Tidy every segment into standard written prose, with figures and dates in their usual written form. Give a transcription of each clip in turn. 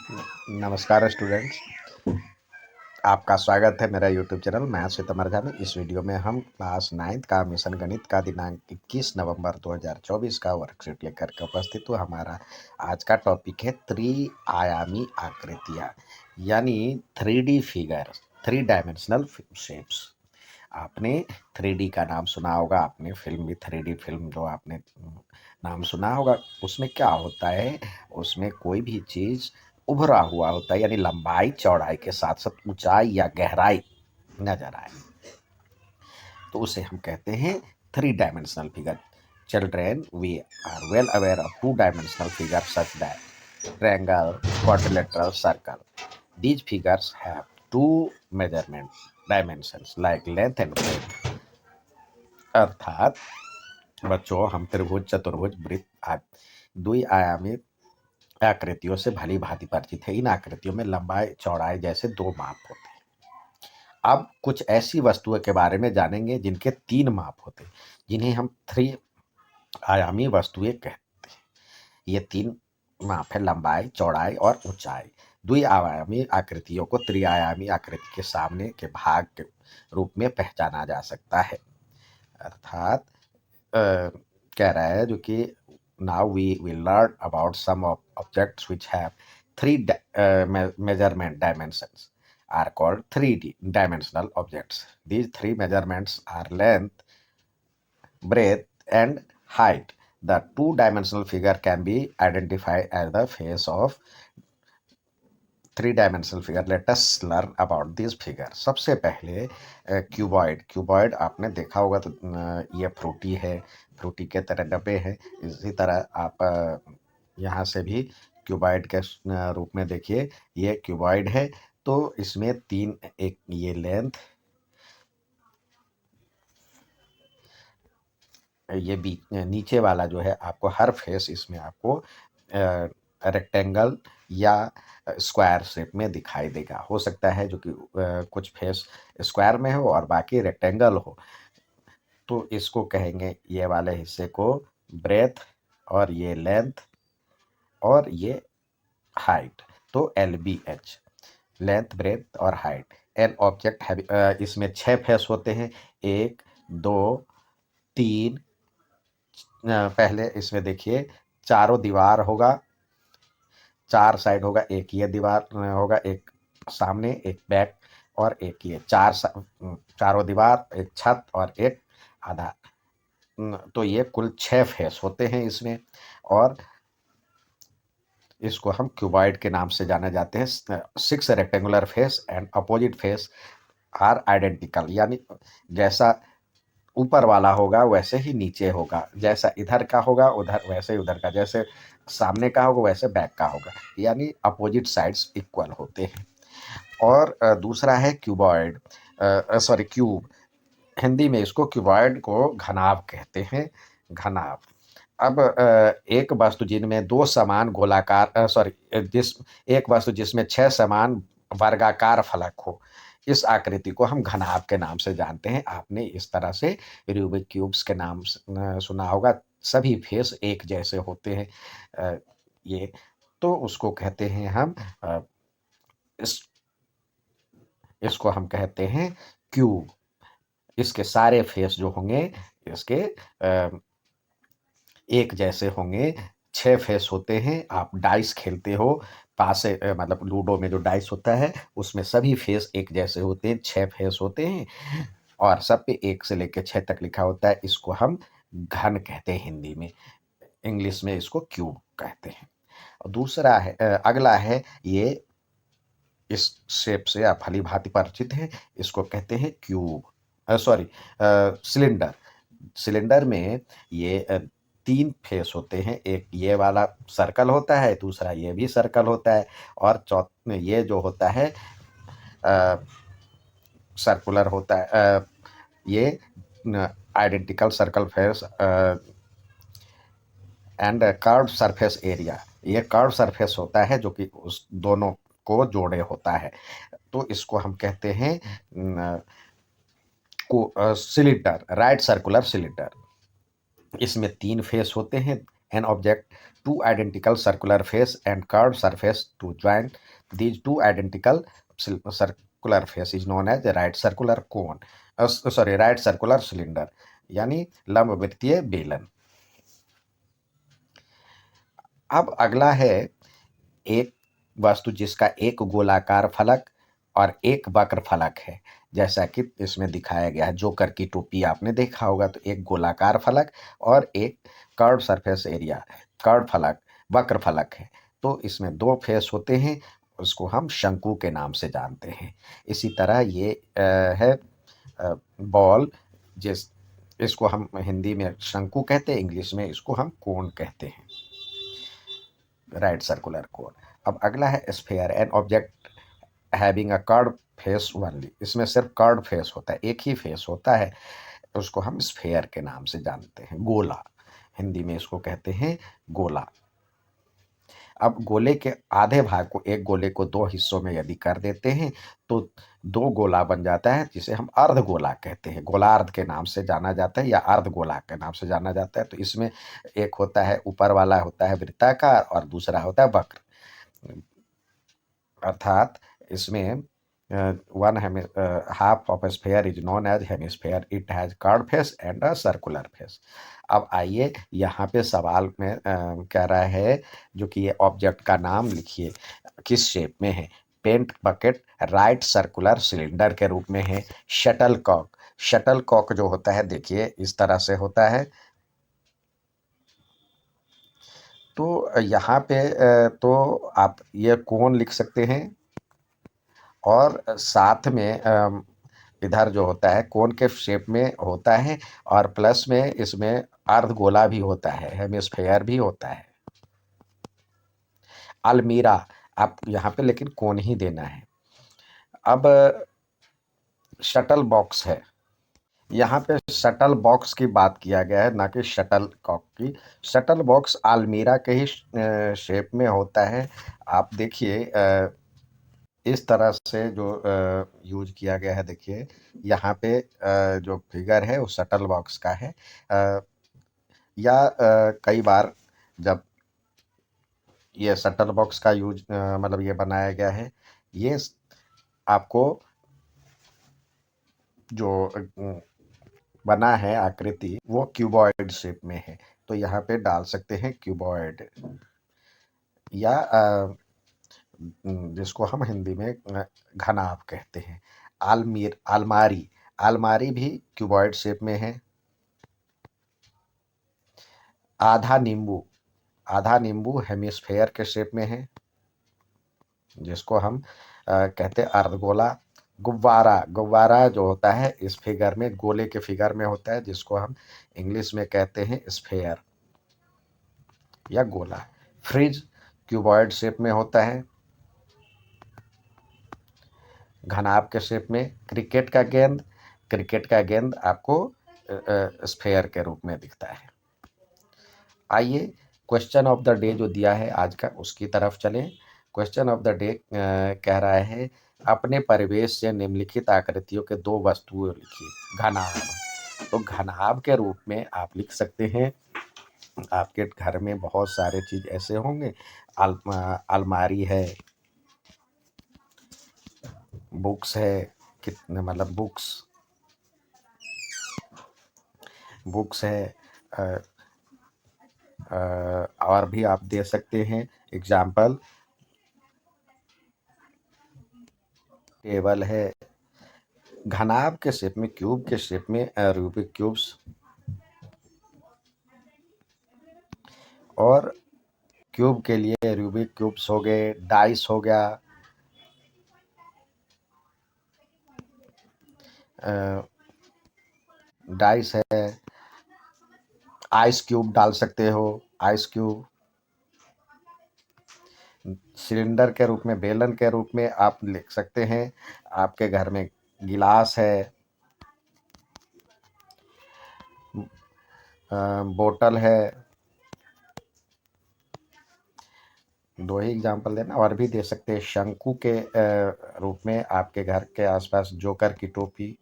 नमस्कार स्टूडेंट्स, आपका स्वागत है मेरा यूट्यूब चैनल मैथ्स विद अमर झा में। इस वीडियो में हम क्लास 9th का मिशन गणित का दिनांक 21 नवंबर 2024 का वर्कशीट लेकर के उपस्थित हूँ। हमारा आज का टॉपिक है त्रिआयामी आकृतियाँ, यानी 3D फिगर, 3 डायमेंशनल शेप्स। आपने 3D का नाम सुना होगा, आपने फिल्म भी 3D फिल्म जो आपने नाम सुना होगा, उसमें क्या होता है, उसमें कोई भी चीज़ उभरा हुआ होता है, यानी लंबाई चौड़ाई के साथ साथ ऊंचाई या गहराई नजर आए, तो उसे हम कहते हैं 3 dimensional figure. Children, we are well aware of 2 dimensional figure such that triangle, quadrilateral, circle. These figures have two measurement dimensions like length and breadth. अर्थात बच्चों, हम त्रिभुज, चतुर्भुज, वृत्त आदि द्विआयामी आकृतियों से भली भांति परिचित है। इन आकृतियों में लंबाई चौड़ाई जैसे 2 माप होते हैं। अब कुछ ऐसी वस्तुओं के बारे में जानेंगे जिनके 3 माप होते हैं, जिन्हें हम 3 आयामी वस्तुएं कहते हैं। ये 3 माप है, लंबाई, चौड़ाई और ऊंचाई। द्विआयामी आकृतियों को त्रिआयामी आकृति के सामने के भाग के रूप में पहचाना जा सकता है। अर्थात कह रहा है जो कि now we will learn about some of objects which have 3 measurement dimensions are called 3D dimensional objects. These 3 measurements are length, breadth and height. The 2 dimensional figure can be identified as the face of 3 dimensional figure. Let us learn about this figure. सबसे पहले cuboid आपने देखा होगा, तो ये Frooti है, Frooti के तरह डब्बे हैं। इसी तरह आप यहाँ से भी क्यूबॉइड के रूप में देखिए, ये क्यूबॉइड है। तो इसमें 3, एक ये लेंथ, ये बीच नीचे वाला जो है, आपको हर फेस इसमें आपको रेक्टेंगल या स्क्वायर शेप में दिखाई देगा। हो सकता है जो कि कुछ फेस स्क्वायर में हो और बाकी रेक्टेंगल हो, तो इसको कहेंगे ये वाले हिस्से को ब्रेथ, और ये लेंथ, और ये हाइट। तो LBH, लेंथ, ब्रेथ और हाइट। एन ऑब्जेक्ट है, इसमें 6 फेस होते हैं, 1 2 3। पहले इसमें देखिए, चारों दीवार होगा, 4 साइड होगा, एक ये दीवार होगा, एक सामने, एक बैक और एक ये, चारों दीवार, एक छत और एक आधार। तो ये कुल 6 फेस होते हैं इसमें, और इसको हम क्यूबॉइड के नाम से जाने जाते हैं। 6 rectangular face and opposite face are identical, यानी जैसा ऊपर वाला होगा वैसे ही नीचे होगा, जैसा इधर का होगा उधर वैसे ही उधर का, जैसे सामने का होगा वैसे बैक का होगा, यानी अपोजिट साइड्स इक्वल होते हैं। और दूसरा है क्यूबॉइड, क्यूब। हिंदी में इसको क्यूबॉइड को घनाभ कहते हैं, घनाभ। अब एक वस्तु जिनमें 2 समान गोलाकार जिस एक वस्तु जिसमें 6 समान वर्गाकार फलक हो, इस आकृति को हम घनाभ के नाम से जानते हैं। आपने इस तरह से रूबिक क्यूब्स के नाम सुना होगा, सभी फेस एक जैसे होते हैं। ये तो उसको कहते हैं हम इस इसको हम कहते हैं क्यूब। इसके सारे फेस जो होंगे, इसके एक जैसे होंगे। 6 फेस होते हैं। आप डाइस खेलते हो, पासे मतलब लूडो में जो डाइस होता है, उसमें सभी फेस एक जैसे होते हैं, 6 फेस होते हैं, और सब पे 1 से लेकर 6 तक लिखा होता है। इसको हम घन कहते हैं हिंदी में, इंग्लिश में इसको क्यूब कहते हैं। और दूसरा है, अगला है ये, इस शेप से आप भली भांति परिचित हैं, इसको कहते हैं सिलेंडर। सिलेंडर में ये 3 फेस होते हैं, एक ये वाला सर्कल होता है, दूसरा ये भी सर्कल होता है, और ये जो होता है सर्कुलर होता है। ये identical circle face and curve surface area, ये कर्व सरफेस होता है जो कि उस दोनों को जोड़े होता है। तो इसको हम कहते हैं सिलेंडर, राइट सर्कुलर सिलेंडर। इसमें 3 फेस होते हैं, an object, two identical circular face and curved surface to join these two identical circular face is known as a right circular cone, right circular cylinder, यानी लंबवृत्तीय बेलन। अब अगला है एक वस्तु जिसका एक गोलाकार फलक और एक वक्र फलक है, जैसा कि इसमें दिखाया गया है। जोकर की टोपी आपने देखा होगा, तो एक गोलाकार फलक और एक कर्व सरफेस एरिया, कर्व फलक, वक्र फलक है। तो इसमें दो फेस होते हैं, उसको हम शंकु के नाम से जानते हैं। इसी तरह ये है बॉल, जिस इसको हम हिंदी में शंकु कहते हैं, इंग्लिश में इसको हम कोन कहते हैं, राइट सर्कुलर कोन। अब अगला है sphere, an object having a curve face only. इसमें सिर्फ कर्व फेस होता है, एक ही फेस होता है, उसको हम स्फीयर के नाम से जानते हैं, गोला। हिंदी में इसको कहते हैं गोला। अब गोले के आधे भाग को, एक गोले को दो हिस्सों में यदि कर देते हैं तो दो गोला बन जाता है, जिसे हम अर्ध गोला कहते हैं, गोलार्ध के नाम से जाना जाता है या अर्ध गोला के नाम से जाना जाता है। तो इसमें एक होता है, ऊपर वाला होता है वृत्ताकार और दूसरा होता है वक्र, अर्थात इसमें one half of sphere is known as hemisphere, it has curve face and a circular face. अब आइए यहाँ पे सवाल में कह रहा है, जो कि ये ऑब्जेक्ट का नाम लिखिए, किस शेप में है। Paint bucket right circular cylinder के रूप में है। शटल कॉक, शटल कॉक जो होता है देखिए इस तरह से होता है। तो यहाँ पे तो आप ये कोन लिख सकते हैं, और साथ में इधर जो होता है कोन के शेप में होता है, और प्लस में इसमें अर्ध गोला भी होता है, हेमिस्फेयर भी होता है। अलमीरा, आप यहाँ पे लेकिन कोन ही देना है। अब शटल बॉक्स है, यहाँ पे शटल बॉक्स की बात किया गया है, ना कि शटल कॉक की। शटल बॉक्स अलमीरा के ही शेप में होता है। आप देखिए इस तरह से जो यूज किया गया है, देखिए यहाँ पे जो फिगर है वो शटल बॉक्स का है। या कई बार जब ये शटल बॉक्स का यूज मतलब ये बनाया गया है, ये आपको जो बना है आकृति वो क्यूबॉइड शेप में है, तो यहाँ पे डाल सकते हैं क्यूबॉइड, या जिसको हम हिंदी में घनाभ कहते हैं। अलमारी, अलमारी भी क्यूबॉइड शेप में है। आधा नींबू, आधा नींबू हेमिस्फेयर के शेप में है, जिसको हम कहते हैं अर्धगोला। गुब्बारा, गुब्बारा जो होता है इस फिगर में, गोले के फिगर में होता है, जिसको हम इंग्लिश में कहते हैं स्फेयर या गोला। फ्रिज क्यूबॉइड शेप में होता है, घनाभ के शेप में। क्रिकेट का गेंद, क्रिकेट का गेंद आपको स्फेयर के रूप में दिखता है। आइए क्वेश्चन ऑफ द डे जो दिया है आज का, उसकी तरफ चलें। क्वेश्चन ऑफ द डे कह रहा है, अपने परिवेश से निम्नलिखित आकृतियों के दो वस्तुएं लिखिए। घनाभ, तो घनाभ के रूप में आप लिख सकते हैं, आपके घर में बहुत सारे चीज ऐसे होंगे, अलमारी है, बुक्स है, कितने मतलब बुक्स है, और भी आप दे सकते हैं एग्जाम्पल, टेबल है। घनाभ के शेप में, क्यूब के शेप में रूबिक क्यूब्स, और क्यूब के लिए रूबिक क्यूब्स हो गए, डाइस हो गया, डाइस है, आइस क्यूब डाल सकते हो, आइस क्यूब। सिलेंडर के रूप में, बेलन के रूप में आप लिख सकते हैं, आपके घर में गिलास है, बोतल है। दो ही एग्जाम्पल देना, और भी दे सकते हैं। शंकु के रूप में आपके घर के आसपास जोकर की टोपी,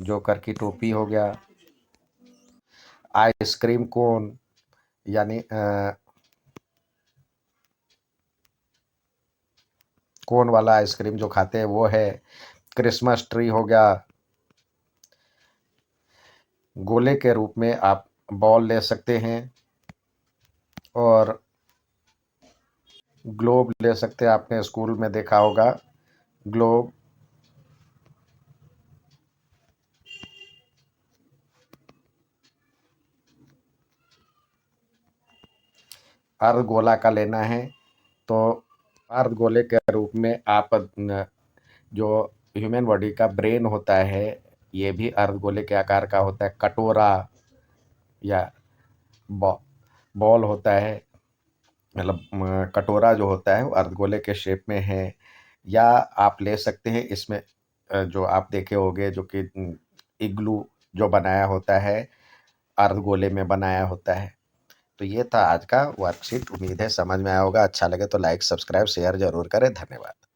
जोकर की टोपी हो गया। आइसक्रीम कोन यानी कोन वाला आइसक्रीम जो खाते हैं वो है। क्रिसमस ट्री हो गया। गोले के रूप में आप बॉल ले सकते हैं और ग्लोब ले सकते हैं। आपने स्कूल में देखा होगा ग्लोब। अर्धगोला का लेना है तो अर्धगोले के रूप में आप जो ह्यूमन बॉडी का ब्रेन होता है ये भी अर्धगोले के आकार का होता है। कटोरा या बॉल होता है, मतलब कटोरा जो होता है वो अर्धगोले के शेप में है। या आप ले सकते हैं इसमें जो आप देखे होंगे जो कि इग्लू जो बनाया होता है अर्धगोले में बनाया होता है। तो ये था आज का वर्कशीट। उम्मीद है समझ में आया होगा। अच्छा लगे तो लाइक सब्सक्राइब शेयर जरूर करें। धन्यवाद।